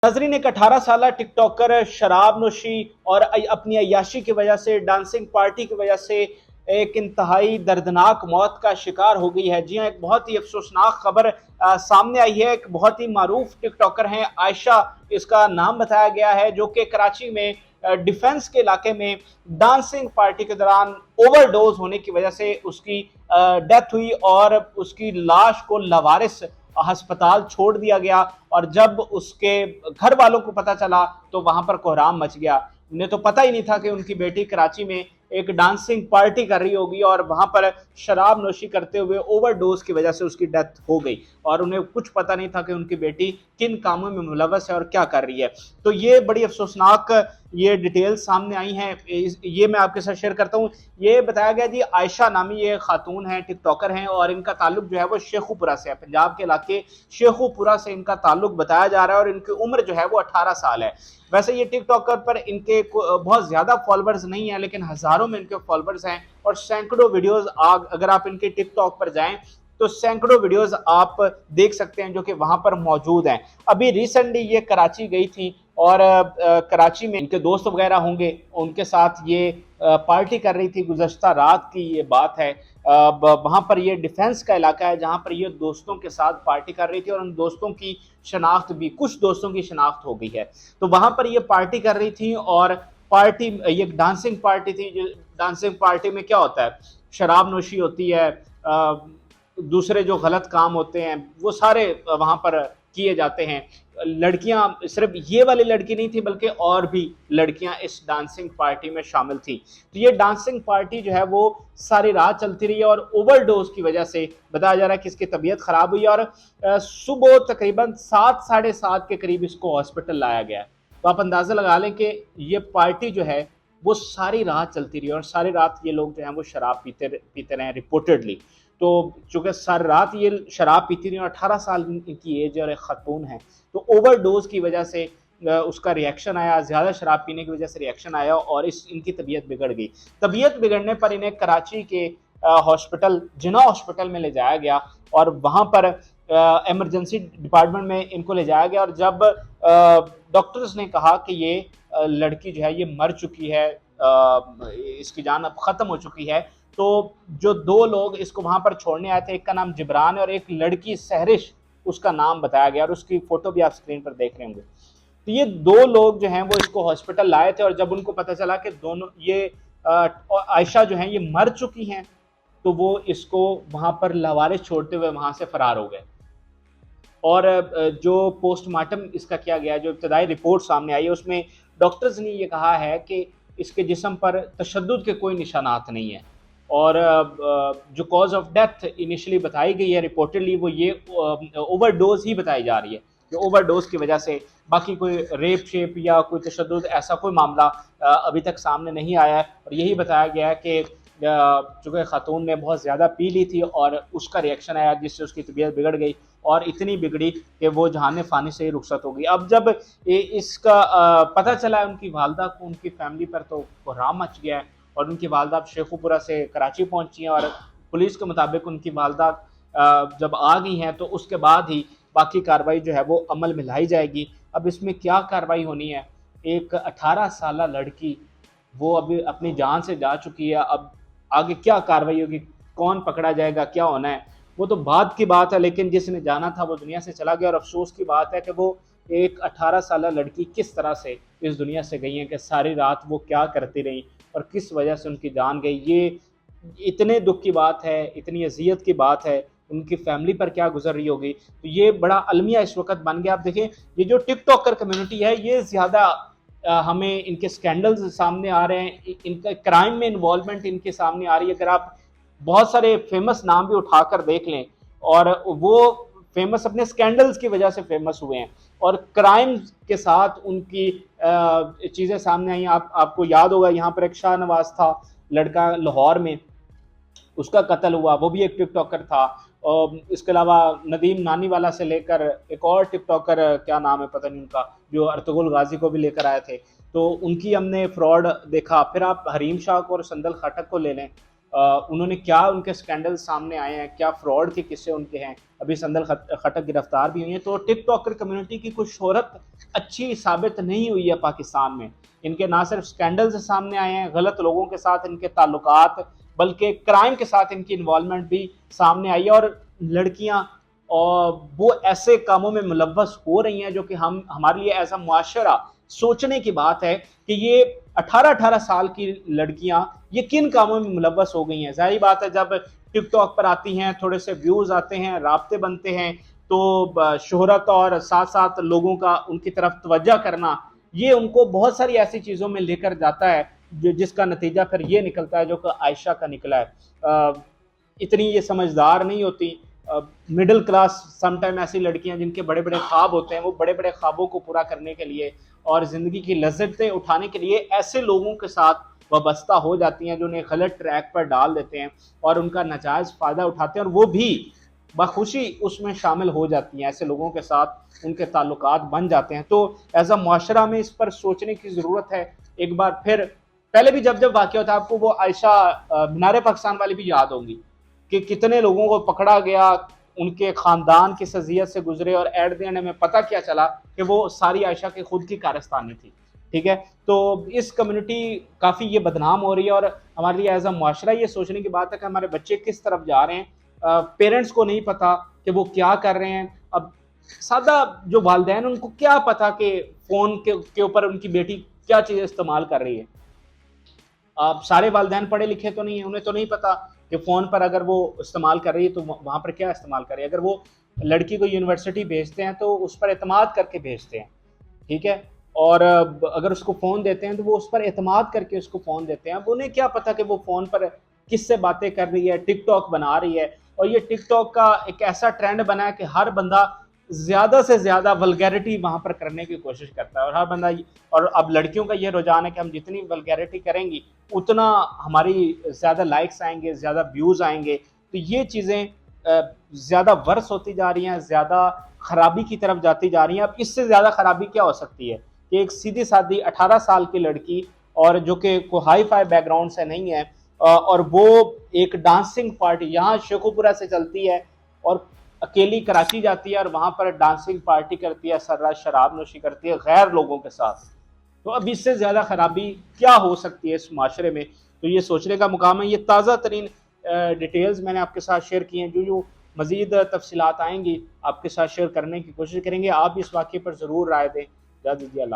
नाजरीन, एक 18 साल टिकटॉकर शराब नोशी और अपनी अय्याशी की वजह से, डांसिंग पार्टी की वजह से एक इंतहाई दर्दनाक मौत का शिकार हो गई है। जी हाँ, एक बहुत ही अफसोसनाक खबर सामने आई है। एक बहुत ही मारूफ टिकटॉकर हैं, आयशा इसका नाम बताया गया है, जो कि कराची में डिफेंस के इलाके में डांसिंग पार्टी के दौरान ओवरडोज होने की वजह से उसकी डेथ हुई और उसकी लाश को लवारिस अस्पताल छोड़ दिया गया। और जब उसके घर वालों को पता चला तो वहां पर कोहराम मच गया। उन्हें तो पता ही नहीं था कि उनकी बेटी कराची में एक डांसिंग पार्टी कर रही होगी और वहां पर शराब नोशी करते हुए ओवरडोज की वजह से उसकी डेथ हो गई, और उन्हें कुछ पता नहीं था कि उनकी बेटी किन कामों में मुलव्वस है और क्या कर रही है। तो ये बड़ी अफसोसनाक ये डिटेल्स सामने आई हैं, ये मैं आपके साथ शेयर करता हूँ। ये बताया गया जी, आयशा नामी ये खातून है, टिकटॉकर हैं, और इनका ताल्लुक जो है वो शेखुपुरा से है, पंजाब के इलाके शेखुपुरा से इनका ताल्लुक बताया जा रहा है, और इनकी उम्र जो है वो 18 साल है। वैसे ये टिकटॉकर पर इनके बहुत ज्यादा फॉलोअर्स नहीं है, लेकिन हजारों में इनके फॉलोअर्स हैं और सैकड़ों वीडियोस अगर आप इनके टिकटॉक पर जाएं तो सैकड़ों वीडियोस आप देख सकते हैं जो कि वहां पर मौजूद हैं। अभी रिसेंटली ये कराची गई थी और कराची में इनके दोस्त वगैरह होंगे, उनके साथ ये पार्टी कर रही थी। गुज़श्ता रात की ये बात है। वहां पर ये डिफेंस का इलाका है जहां पर ये दोस्तों के साथ पार्टी कर रही थी, और उन दोस्तों की शनाख्त भी, कुछ दोस्तों की शनाख्त हो गई है। तो वहां पर ये पार्टी कर रही थी और पार्टी ये डांसिंग पार्टी थी। जो डांसिंग पार्टी में क्या होता है, शराब नोशी होती है, दूसरे जो गलत काम होते हैं वो सारे वहां पर किए जाते हैं। लड़कियां, सिर्फ ये वाली लड़की नहीं थी बल्कि और भी लड़कियां इस डांसिंग पार्टी में शामिल थी। तो ये डांसिंग पार्टी जो है वो सारी रात चलती रही और ओवरडोज की वजह से बताया जा रहा है कि इसकी तबीयत खराब हुई और सुबह तकरीबन 7 साढ़े 7 के करीब इसको हॉस्पिटल लाया गया। तो आप अंदाजा लगा लें कि ये पार्टी जो है वो सारी रात चलती रही और सारी रात ये लोग जो हैं वो शराब पीते पीते रहे रिपोर्टेडली। तो चूंकि सारी रात ये शराब पीती रही और 18 साल इनकी एज और एक खातून है, तो ओवरडोज की वजह से उसका रिएक्शन आया, ज़्यादा शराब पीने की वजह से रिएक्शन आया और इनकी तबीयत बिगड़ गई। तबीयत बिगड़ने पर इन्हें कराची के हॉस्पिटल, जिन्ना हॉस्पिटल में ले जाया गया और वहाँ पर इमरजेंसी डिपार्टमेंट में इनको ले जाया गया। और जब डॉक्टर्स ने कहा कि ये लड़की जो है ये मर चुकी है, इसकी जान अब ख़त्म हो चुकी है, तो जो 2 लोग इसको वहां पर छोड़ने आए थे, एक का नाम जिब्रान है और एक लड़की सहरिश उसका नाम बताया गया, और उसकी फोटो भी आप स्क्रीन पर देख रहे होंगे। तो ये 2 लोग जो हैं वो इसको हॉस्पिटल लाए थे, और जब उनको पता चला कि दोनों ये आयशा जो है ये मर चुकी हैं, तो वो इसको वहां पर लावारिस छोड़ते हुए वहां से फरार हो गए। और जो पोस्टमार्टम इसका किया गया, जो इब्तदाई रिपोर्ट सामने आई है, उसमें डॉक्टर्स ने ये कहा है कि इसके जिस्म पर तशद्दुद के कोई निशानात नहीं है, और जो कॉज ऑफ डेथ इनिशियली बताई गई है रिपोर्टेडली वो ये ओवरडोज ही बताई जा रही है कि ओवरडोज की वजह से, बाकी कोई रेप शेप या कोई तशद्दुद ऐसा कोई मामला अभी तक सामने नहीं आया है। और यही बताया गया है कि चूँकि खातून ने बहुत ज़्यादा पी ली थी और उसका रिएक्शन आया जिससे उसकी तबीयत बिगड़ गई, और इतनी बिगड़ी कि वो जहान फ़ानी से ही रुखसत हो गई। अब जब इसका पता चला है उनकी वालदा को, उनकी फैमिली पर, तो कोहराम मच गया है। और उनकी वालदा अब शेखुपुरा से कराची पहुंची हैं, और पुलिस के मुताबिक उनकी वालदा जब आ गई हैं तो उसके बाद ही बाकी कार्रवाई जो है वो अमल में लाई जाएगी। अब इसमें क्या कार्रवाई होनी है, एक 18 साल लड़की वो अभी अपनी जान से जा चुकी है, अब आगे क्या कार्रवाई होगी, कौन पकड़ा जाएगा, क्या होना है, वो तो बाद की बात है। लेकिन जिसने जाना था वो दुनिया से चला गया, और अफसोस की बात है कि वो एक 18 साल लड़की किस तरह से इस दुनिया से गई है, कि सारी रात वो क्या करती रही और किस वजह से उनकी जान गई। ये इतने दुख की बात है, इतनी अजियत की बात है, उनकी फैमिली पर क्या गुजर रही होगी। तो ये बड़ा अलमिया इस वक्त बन गया। आप देखें, ये जो टिकटॉकर कम्युनिटी है ये ज़्यादा हमें इनके स्कैंडल्स सामने आ रहे हैं, इनका क्राइम में इन्वॉल्वमेंट इनके सामने आ रही है। अगर आप बहुत सारे फेमस नाम भी उठाकर देख लें, और वो फेमस अपने स्कैंडल्स की वजह से फेमस हुए हैं, और क्राइम के साथ उनकी चीज़ें सामने आई। आपको याद होगा, यहाँ पर एक शाहनवाज था लड़का लाहौर में, उसका कत्ल हुआ, वो भी एक टिकटॉकर था। और इसके अलावा नदीम नानी वाला से लेकर एक और टिकटॉकर, क्या नाम है पता नहीं उनका, जो अर्तुगरुल गाजी को भी लेकर आए थे, तो उनकी हमने फ्रॉड देखा। फिर आप हरीम शाह को और संदल खटक को ले लें, उन्होंने क्या उनके स्कैंडल सामने आए हैं, क्या फ्रॉड के किस्से उनके हैं, अभी संदल खटक गिरफ्तार भी हुई हैं। तो टिकटॉकर कम्युनिटी की कुछ शोहरत अच्छी साबित नहीं हुई है पाकिस्तान में। इनके ना सिर्फ स्कैंडल्स सामने आए हैं, गलत लोगों के साथ इनके ताल्लुकात, बल्कि क्राइम के साथ इनकी इन्वॉल्वमेंट भी सामने आई है। और लड़कियां और वो ऐसे कामों में मुलव्वस हो रही हैं जो कि हम हमारे लिए ऐसा मुआशरा सोचने की बात है कि ये 18-18 साल की लड़कियां ये किन कामों में मुलव्वस हो गई हैं। जाहिर बात है, जब टिकटॉक पर आती हैं, थोड़े से व्यूज आते हैं, राब्ते बनते हैं, तो शोहरत और साथ साथ लोगों का उनकी तरफ तवज्जो करना, ये उनको बहुत सारी ऐसी चीज़ों में लेकर जाता है जिसका नतीजा फिर ये निकलता है जो कि आयशा का निकला है। इतनी ये समझदार नहीं होती, मिडिल क्लास समटाइम ऐसी लड़कियां जिनके बड़े बड़े ख्वाब होते हैं, वो बड़े बड़े ख्वाबों को पूरा करने के लिए और ज़िंदगी की लज्जतें उठाने के लिए ऐसे लोगों के साथ वाबस्ता हो जाती हैं जो उन्हें गलत ट्रैक पर डाल देते हैं और उनका नाजायज़ फ़ायदा उठाते हैं, और वो भी बखुशी उसमें शामिल हो जाती हैं। ऐसे लोगों के साथ उनके ताल्लुकात बन जाते हैं। तो एज अ मुआशरा में इस पर सोचने की ज़रूरत है। एक बार फिर, पहले भी जब जब वाक़या होता है, आपको वो आयशा मीनार पाकिस्तान वाली भी याद होंगी कि कितने लोगों को पकड़ा गया, उनके ख़ानदान किस अज़ियत से गुजरे, और एट द एंड हमें पता क्या चला कि वो सारी आयशा की खुद की कारस्तानी थी। ठीक है, तो इस कम्युनिटी काफ़ी ये बदनाम हो रही है, और हमारे लिए एज अ मुआशरा ये सोचने की बात है कि हमारे बच्चे किस तरफ जा रहे हैं। पेरेंट्स को नहीं पता कि वो क्या कर रहे हैं। अब सादा जो वालिदैन, उनको क्या पता कि फ़ोन के ऊपर उनकी बेटी क्या चीज़ इस्तेमाल कर रही है। अब सारे वालिदैन पढ़े लिखे तो नहीं है, उन्हें तो नहीं पता कि फ़ोन पर अगर वो इस्तेमाल कर रही है तो वहाँ पर क्या इस्तेमाल कर रही है। अगर वो लड़की को यूनिवर्सिटी भेजते हैं तो उस पर एतमाद करके भेजते हैं, ठीक है, और अगर उसको फ़ोन देते हैं तो वो उस पर एतमाद करके उसको फ़ोन देते हैं। अब उन्हें क्या पता कि वो फ़ोन पर किससे बातें कर रही है, टिकटॉक बना रही है। और ये टिकटॉक का एक ऐसा ट्रेंड बना है कि हर बंदा ज़्यादा से ज़्यादा वल्गैरिटी वहाँ पर करने की कोशिश करता है, और हर बंदा, और अब लड़कियों का ये रुझान है कि हम जितनी वल्गैरिटी करेंगी उतना हमारी ज़्यादा लाइक्स आएंगे, ज़्यादा व्यूज़ आएंगे। तो ये चीज़ें ज़्यादा वर्स होती जा रही हैं, ज़्यादा खराबी की तरफ जाती जा रही हैं। अब इससे ज़्यादा खराबी क्या हो सकती है कि एक सीधी सादी 18 साल की लड़की, और जो कि कोई हाई फाई बैकग्राउंड से नहीं है, और वो एक डांसिंग पार्टी यहाँ शेखुपुरा से चलती है और अकेली कराची जाती है और वहाँ पर डांसिंग पार्टी करती है, सर्रास शराब नोशी करती है गैर लोगों के साथ। तो अब इससे ज़्यादा खराबी क्या हो सकती है इस माशरे में। तो ये सोचने का मुकाम है। ये ताज़ा तरीन डिटेल्स मैंने आपके साथ शेयर की हैं। जो जो मज़ीद तफसीलात आएंगी आपके साथ शेयर करने की कोशिश करेंगे। आप इस वाक़े पर ज़रूर राय दें। इजाज़त दीजिए।